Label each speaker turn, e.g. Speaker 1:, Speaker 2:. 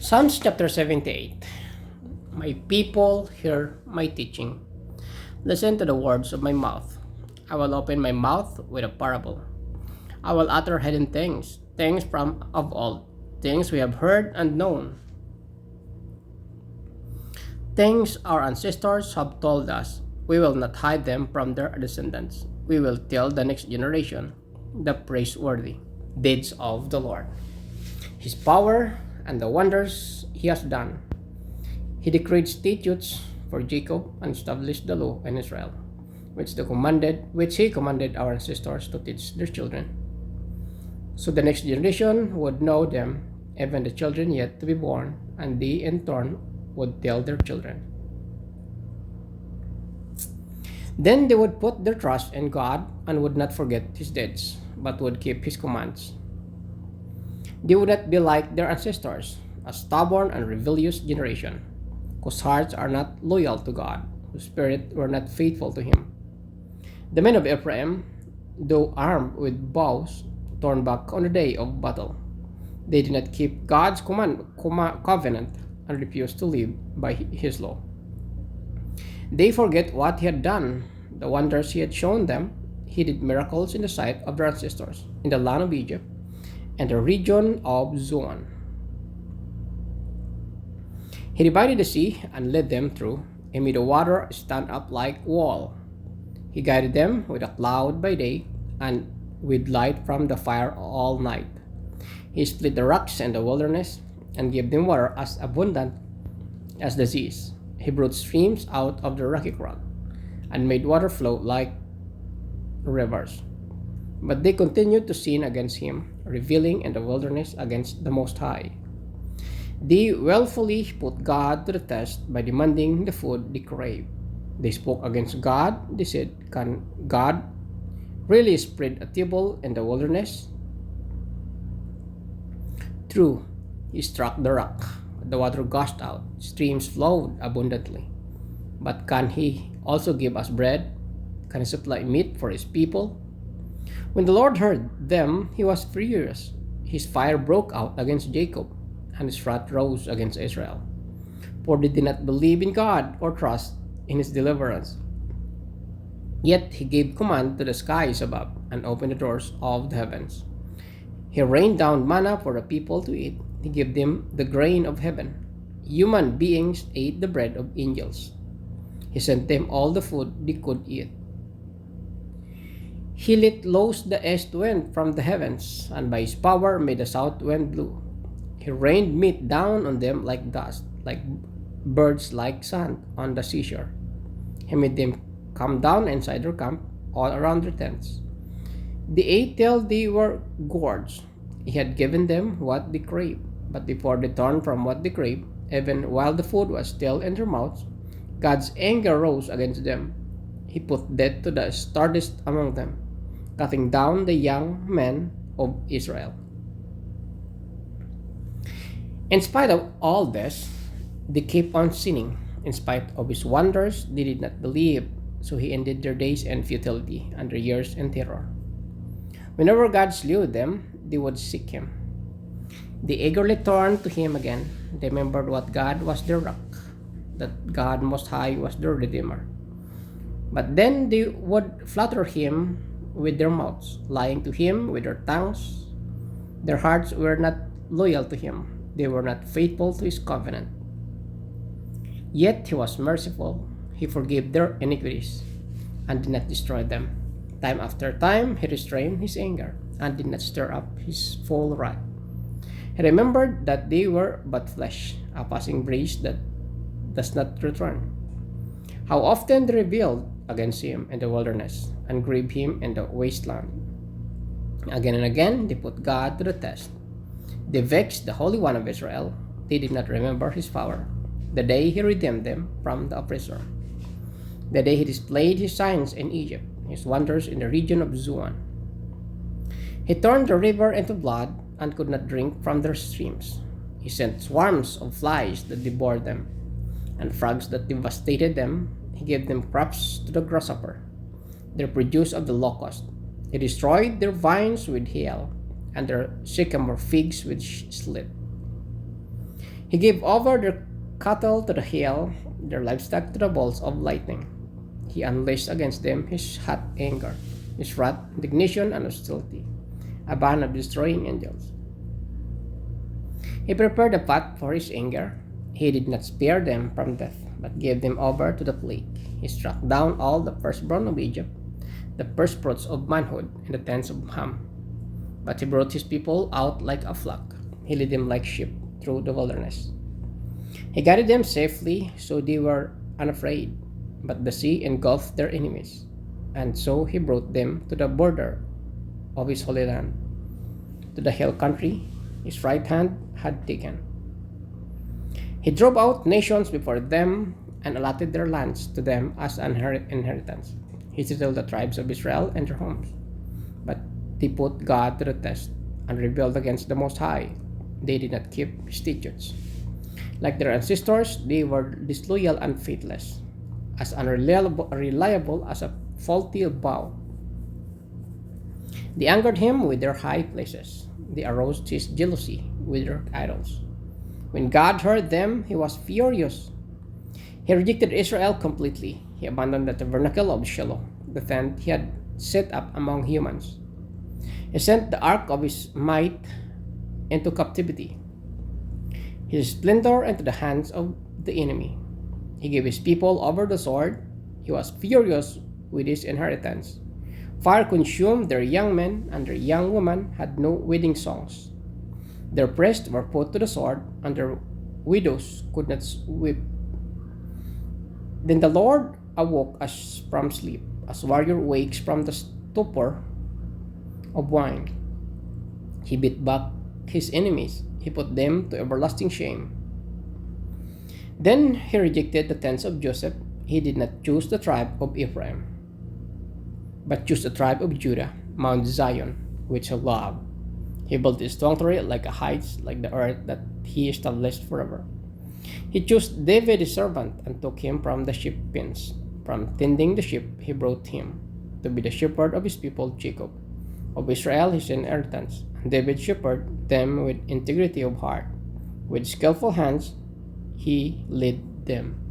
Speaker 1: Psalms chapter 78. My people hear my teaching. Listen to the words of my mouth. I will open my mouth with a parable. I will utter hidden things, things from of old, things we have heard and known, things our ancestors have told us. We will not hide them from their descendants. We will tell the next generation the praiseworthy deeds of the Lord, His power and the wonders He has done. He decreed statutes for Jacob and established the law in Israel, which he commanded our ancestors to teach their children, so the next generation would know them, even the children yet to be born, and they in turn would tell their children. Then they would put their trust in God and would not forget His deeds, but would keep His commands. They would not be like their ancestors, a stubborn and rebellious generation, whose hearts are not loyal to God, whose spirit were not faithful to Him. The men of Ephraim, though armed with bows, turned back on the day of battle. They did not keep God's covenant and refused to live by His law. They forget what He had done, the wonders He had shown them. He did miracles in the sight of their ancestors, in the land of Egypt and the region of Zoan. He divided the sea and led them through. He made the water stand up like wall. He guided them with a cloud by day and with light from the fire all night. He split the rocks in the wilderness and gave them water as abundant as the seas. He brought streams out of the rocky rock and made water flow like rivers. But they continued to sin against Him, reveling in the wilderness against the Most High. They willfully put God to the test by demanding the food they crave. They spoke against God. They said, "Can God really spread a table in the wilderness?" True, He struck the rock. The water gushed out. Streams flowed abundantly. But can He also give us bread? Can He supply meat for His people? When the Lord heard them, He was furious. His fire broke out against Jacob, and His wrath rose against Israel. For they did not believe in God or trust in His deliverance. Yet He gave command to the skies above and opened the doors of the heavens. He rained down manna for the people to eat. He gave them the grain of heaven. Human beings ate the bread of angels. He sent them all the food they could eat. He let loose the east wind from the heavens, and by His power made the south wind blow. He rained meat down on them like dust, like birds like sand on the seashore. He made them come down inside their camp, all around their tents. They ate till they were gorged. He had given them what they craved, but before they turned from what they craved, even while the food was still in their mouths, God's anger rose against them. He put death to the stardust among them, cutting down the young men of Israel. In spite of all this, they kept on sinning. In spite of His wonders, they did not believe, so He ended their days in futility and their years in terror. Whenever God slew them, they would seek Him. They eagerly turned to Him again. They remembered what God was their rock, that God Most High was their Redeemer. But then they would flatter Him with their mouths, lying to Him with their tongues. Their hearts were not loyal to Him. They were not faithful to His covenant. Yet He was merciful. He forgave their iniquities and did not destroy them. Time after time, He restrained His anger and did not stir up His full wrath. He remembered that they were but flesh, a passing breeze that does not return. How often they rebelled against Him in the wilderness and grieved Him in the wasteland. Again and again, they put God to the test. They vexed the Holy One of Israel. They did not remember His power, the day He redeemed them from the oppressor, the day He displayed His signs in Egypt, His wonders in the region of Zoan. He turned the river into blood and could not drink from their streams. He sent swarms of flies that devoured them, and frogs that devastated them. He gave them crops to the grasshopper, their produce of the locust. He destroyed their vines with hail, and their sycamore figs with sleet. He gave over their cattle to the hail, their livestock to the bolts of lightning. He unleashed against them his hot anger, his wrath, indignation, and hostility, a band of destroying angels. He prepared a path for his anger. He did not spare them from death, but gave them over to the plague. He struck down all the firstborn of Egypt, the firstfruits of manhood, and the tents of Ham. But he brought his people out like a flock. He led them like sheep through the wilderness. He guided them safely, so they were unafraid. But the sea engulfed their enemies, and so he brought them to the border of his holy land, to the hill country his right hand had taken. He drove out nations before them and allotted their lands to them as an inheritance. He settled the tribes of Israel and their homes. But they put God to the test and rebelled against the Most High. They did not keep his statutes. Like their ancestors, they were disloyal and faithless, as unreliable as a faulty bow. They angered him with their high places. They aroused his jealousy with their idols. When God heard them, he was furious. He rejected Israel completely. He abandoned the tabernacle of Shiloh, the tent he had set up among humans. He sent the ark of his might into captivity, his splendor into the hands of the enemy. He gave his people over the sword. He was furious with his inheritance. Fire consumed their young men, and their young women had no wedding songs. Their priests were put to the sword, and their widows could not weep. Then the Lord awoke us from sleep, as warrior wakes from the stupor of wine. He beat back his enemies. He put them to everlasting shame. Then he rejected the tents of Joseph. He did not choose the tribe of Ephraim, but chose the tribe of Judah, Mount Zion, which he loved. He built his sanctuary like a heights, like the earth that he established forever. He chose David his servant and took him from the sheep pens. From tending the sheep, he brought him to be the shepherd of his people Jacob, of Israel his inheritance. And David shepherded them with integrity of heart. With skillful hands, he led them.